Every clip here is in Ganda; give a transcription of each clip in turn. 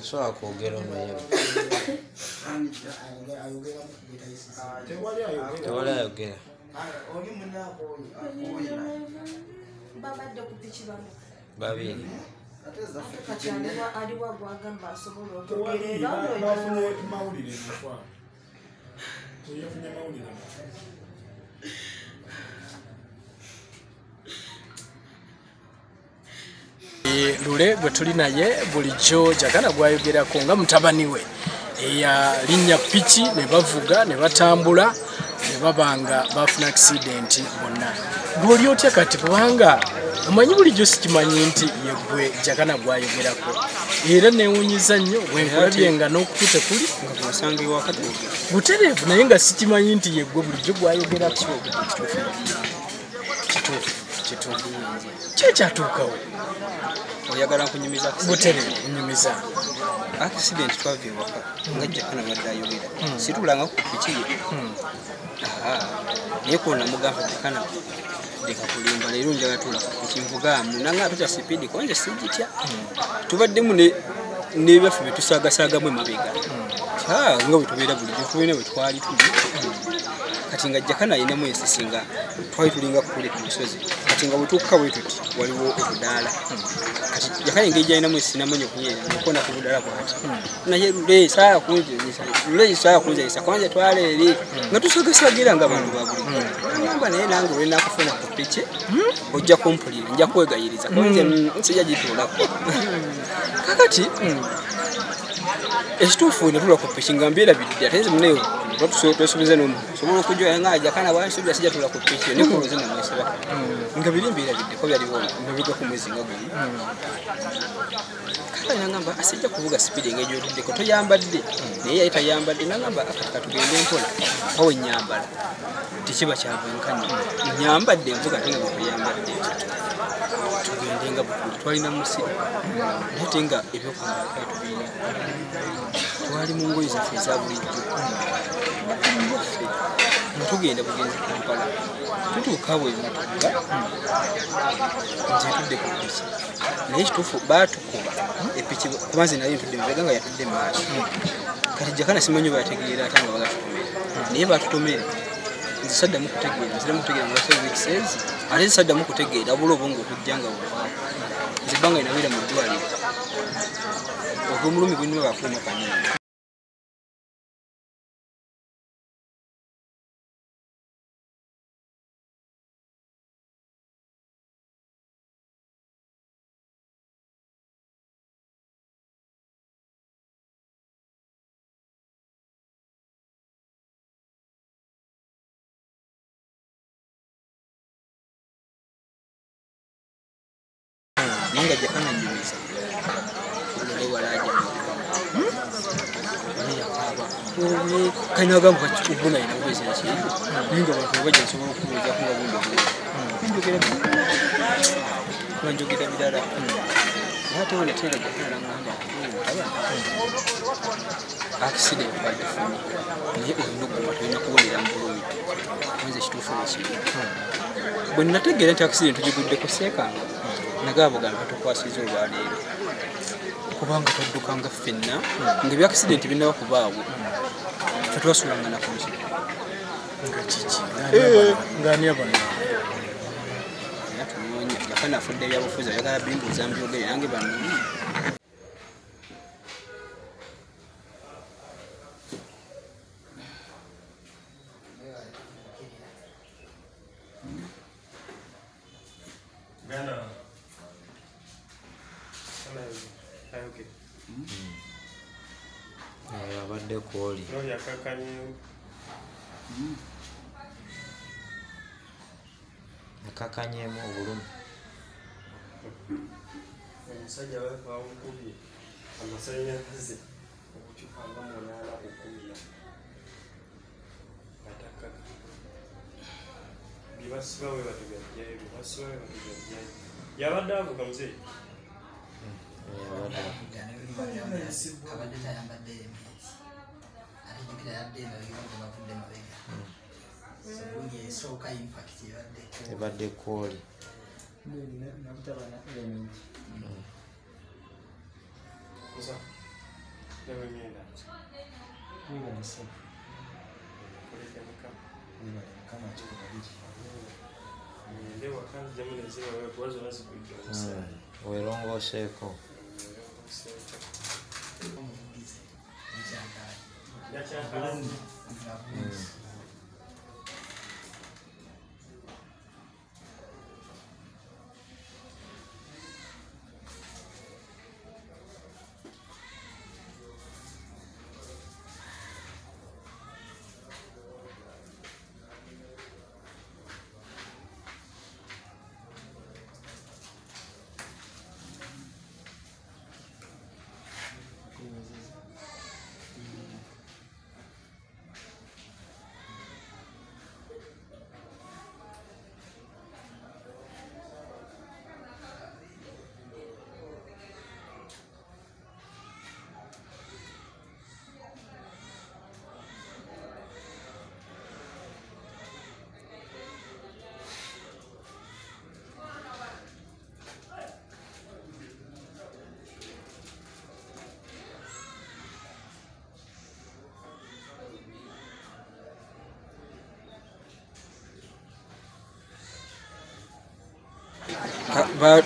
Soa kwogera ono yebo. Tewali ayogera. Babiri. Lule gwe tuli naye bulijjo Jakana gwayogerako nga mutabani we eyalinnya piki ne bavuga ne batambula ne babanga bafuna accident bonna. Gwoli otya kati kubanga omanyi bulijjo sikimanyi nti yegwe Jakana gwayogerako era newunyiza nnyo bwenkulabye nga n'okupita kuli nga bwasanga ewakati butereevu naye nga sikimanyi nti yegwe bulijjo gwayogerako. Kituufu kyekyatuukawo oyagala kunyumiza butere kunyumiza accident twavye waka nga Jakana badde ayogera situlanga ku piki naye kona mugamba Jakana deka kulimba leero njaga tula kimvugamu nanga tuta speed konje sijitya tubaddemu n'ebyafu betusaagasaagamwe emabega nga bwe tubeera bulijjo tulina bwe twali tuli kati nga Jakana ayinamu ensisinga twali tulinga kule ku lusozi kati nga bwe tukka bwe tuti waliwo obudaala kati Jakana engeri ayinamu ensinamanya okunyera nekona ku budaala bwati naye lule saa kunzeyisa kwanja twala eri nga tusaagasaagira nga abantu babulijjo ngamba naye nange olwe nakufuna ku piki ojja kumpulira nja kwegayiriza kwanje nsijja gituulako kakati ekituufu ne tula ku piki nga mbyerabiridde ate nze muneyo twesuubiza n'omuntu sobola okujjoya nga Jakana bwansuubira sijja tula ku piki nekoloze namwesibako nga biri mbyerabiddeko byaliwo mabega ku mwezi nga guli kaka nangamba asijja kuvuga sipidi engeri gyotuddeko toyambadde naye yali tayambadde nangamba akatika tugende mpola awe nyambala tekiba kyavankanya nyambadde nvuga ate nga bwetoyambadde tugende nga bukuli twalina musiri naye te nga ebyokwambala tubiina twali mu ngoyi zaffe eza bulijjo tugenda bugenzi Kampala tutuuka bwe mutuuka nze tudde ku piki naye ekituufu baatukuba epiki kuba nze naye ntudde mabega nga yatudde mu maaso kati Jakana simanyi oba yategeera ate nga bagatutomera naye baatutomera nze saddamu kutegeera nziramu kutegeera nga basa weekisezi ate nze saddamu kutegeera wabula oba ngaokujja nga bwevaawo nze ebbanga linabeera mu ddwaliro ogw'omulumi gwennima bakuuma kanini. Nanga Jakana nyumiza ole walaja ya kaba ole kana gamba kubuna ina ubeze nchi ninga bantu baje nsobola okubuza kunga bundo njogera njogera bidala hata wale tena Jakana ngamba accident bade funi ni onugo batwina kubonera mbulumi mwenze kitufu n'ekibi bwe nategeera nti accident tugigudde ku seekanga nagabo gamba tukwasiza olwaleero kubanga toddukanga ffenna ng'ebya accident binaba kubaawo tetwasulanga nakunzi nga kiki ngani abana natunoonya Jakana afudde ebyabufuzi ayagala bimbuuza mbyogere nange bano abadde kwoli akakanyemu obulumi omusajja bawukubye amasannyalaze okukyukanga munaana okukumira atakaka bibasiba we batugajjayo bibasiba we batugajjayo yabadde avuga muzeeyi abadde tayambadde emiti ate jjukira yadde emabega bavudde mabega ebadde kooli weerongoseeko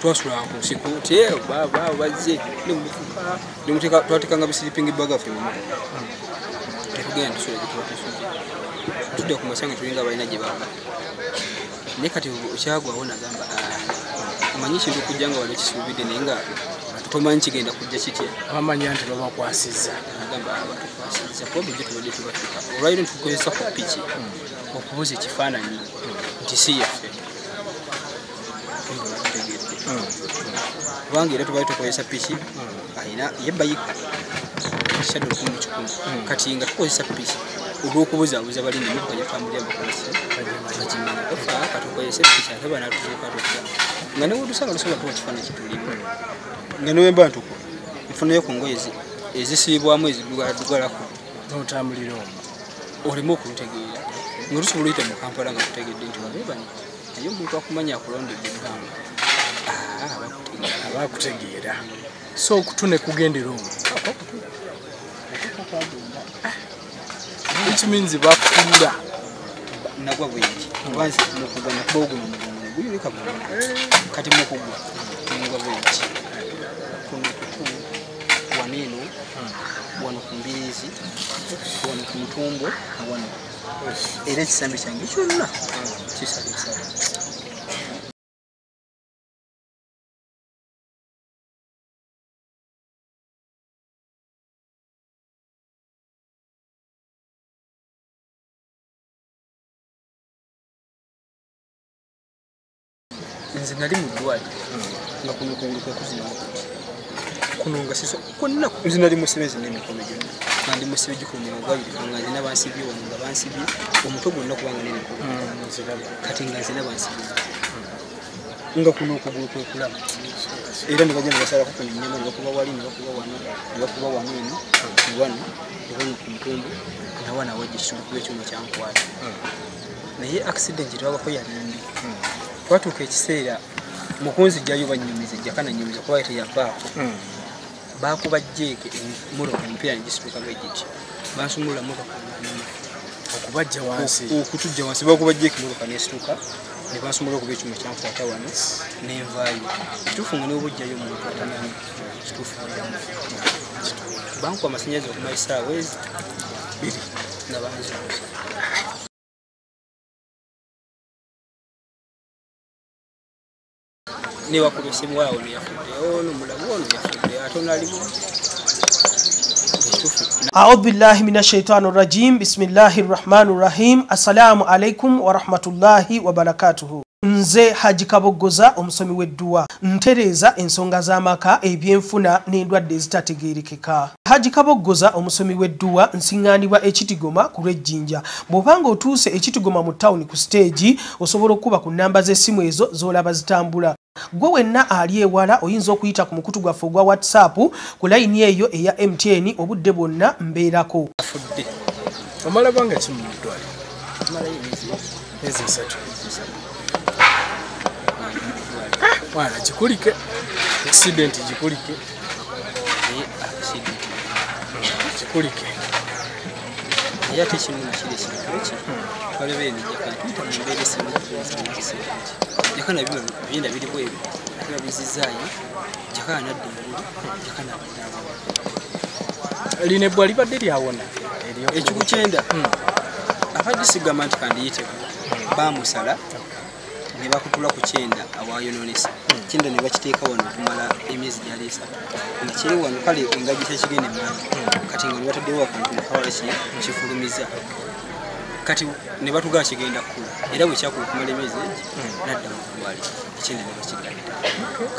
twasula ku nsiko te bazze nimuteeka twateekanga bisiripingi bagafe tetugenda tusula tutudde ku masanga tulinga balina gye bava naye kati kyagwawo nagamba omanyi kintu okujja nga wali kisuubidde naye nga tomanyi kigenda kujja kitya bamanya nti babakwasizza agamba batukwasizza kuba bujje tubadde tubatuka olwaliro ntukozesa ku piki okubuza ekifaananyi nti si yaffe kubanga era tubaali tukozesa piki alina yebayika shadde 11 kati nga tukozesa piki olw'okubuzaabuza balindi mukanya famulya bakozesa bakimanyi katukozesa piki ate banatuuka tutya nga newetusanga lusobola tuwa kifaananyi kitulimu nga newemba ntuko nfunayo ku ngoye ezisiibwamu ezidugalako n'otambulira omwo olimu okulutegeera nga tusobola oyita mu Kampala nga tutegedde nti waleebani naye omuntu akumanya akulondedde ebbanga abakutegeera so okutune kugendera omwo ekiminzi bakutuula nagwa bwenti banze mukugana kuba oguno mugongo guyulika bulungi kati mukugwa nagwa bwenti kuno waneno wano ku mbirizi wano ku mutumbo wano era ekisambi kyange kyonna kisalisala nze nali mu ddwaliro nga kuno kwenguka kuzina kuno nga siso konna nze nali musibezi n'emikono gyonna nga ndi musibe gikumira obwaliro nga nze n'abansibye wano nga bansibye omutwe gwonna kubanga n'emikono kati nga nze n'abansibye nga kuno okugulu kwekulaba era ne bajja ne basalako kuno ennyama ne bakuba wali ne bakuba wano ne bakuba wano eno ne wano ne wano ku mutumbo na wana wajja ekisubukuba ekyuma kyankwata naye accident twabako yalimbi twatuuka ekiseera mukunzijjayo banyumiza Jakana nyumiza kuba teyavaako bakuba jeeke muloka omupiira negisituuka ng'egiti bansumulula muloka okubajja wansi okutujja wansi bakuba jeeke muloka nesituuka ne bansumulula okuba ekyuma kyankwata wano nenvaayo kituufu nga n'obujjayo omuntu atamanyi kituufu bankuba amasannyalaze okumala essaawa ezi 2 nga banzibuza newakubisimu awo neyafudde ono mulabu ono yafudde ate onalimu أعوذ بالله من الشيطان الرجيم بسم الله الرحمن الرحيم السلام عليكم ورحمة الله وبركاته nze Haji Kaboggoza omusomi w'edduwa ntereza ensonga z'amaka ebyenfuna n'endwadde ezitategeerekeka. Haji Kaboggoza omusomi w'edduwa nsiŋŋaanibwa ekitigoma ku lw'ejjinja. Bw'obanga otuuse ekitigoma mu ttawuni ku siteegi osobola okuba ku nnamba z'essimu ezo z'olaba zitambula. Gwe wenna ali ewala oyinza okuyita ku mukutu gwaffe ogwa WhatsApp ku layini eyo eya MTN obudde bwonna mbeerako. afudde omala banga kimu mu ddwaliro Ezi 3. Wana jikulike. Accident jikulike. Accident. Jikulike. Ya techi mu kile kintu. Wale bene Jakana twita mu mbere simu accident. Jakana binda biri bwe. Akira bizizayi. Jakana Nadduli. Jakana Nadduli. Line bwali badde lyawona. Ekikukyenda. Abadisigama nti kandiyite bamusala ne bakutula ku kyenda awayononesa kyenda ne bakiteeka wano kumala emyezi gyali 3 nga kiri wano kale engaji tekigende maanyi kati nga nibataddewo akantu mukawala kifulumiza kati ne batugaa kigenda kkula era bwe kyakula kumala emyezi egi nadda mu ddwaliro ekyenda ne bakigenda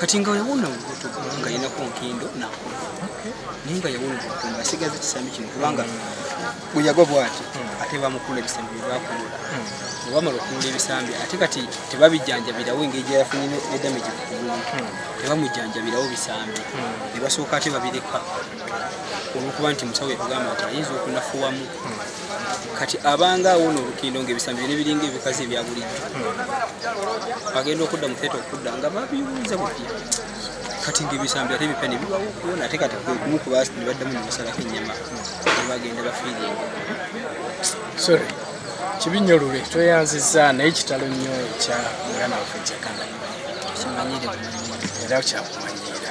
kati nga yawona olubuto nga yinako nkindo nakula naye nga yawona olubuto nga asigaza kisambi kino kubanga bwe yagwa bw'ati ate bamukula ebisambi bye bakulula bwamala okulula ebisambi ate kati tebabijjanjabirawo engeri gye yafunye ne damage ku kugulu tebamujjanjabirawo bisambi ne basooka ate babireka olwokuba nti musawo yatugamba nti ayinza okunafuwamu kati abanga awona olukindo ng'ebisambi bye biringa ebikazi ebya bulijjo agenda okudda mu feeta okudda nga babibuuza butya kati ng'ebisambi ate bipya ne bibawo okuwona ate kati kumu ku baasi ne baddamu ne basalako ennyama ne bagenda bafiiringa. Sorry. Kibinyolule tweyanziza naye kitalo nnyo ekya mwana waffe Jakana. Kimanyire Era kyakumanyira.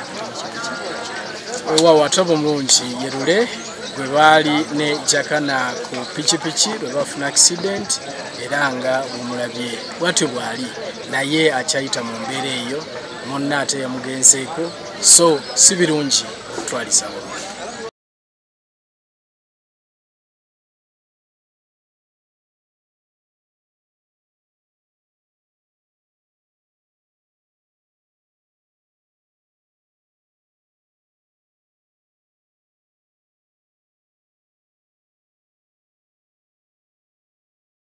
Weewaawo ate omulungi yerule gwe baali ne Jakana ku pikipiki lwe bafuna accident era nga bw'omulabye bwatyo bwali naye akyayita mu mbeera eyo munna ate yamugenzeeko so si birungi okutwaliza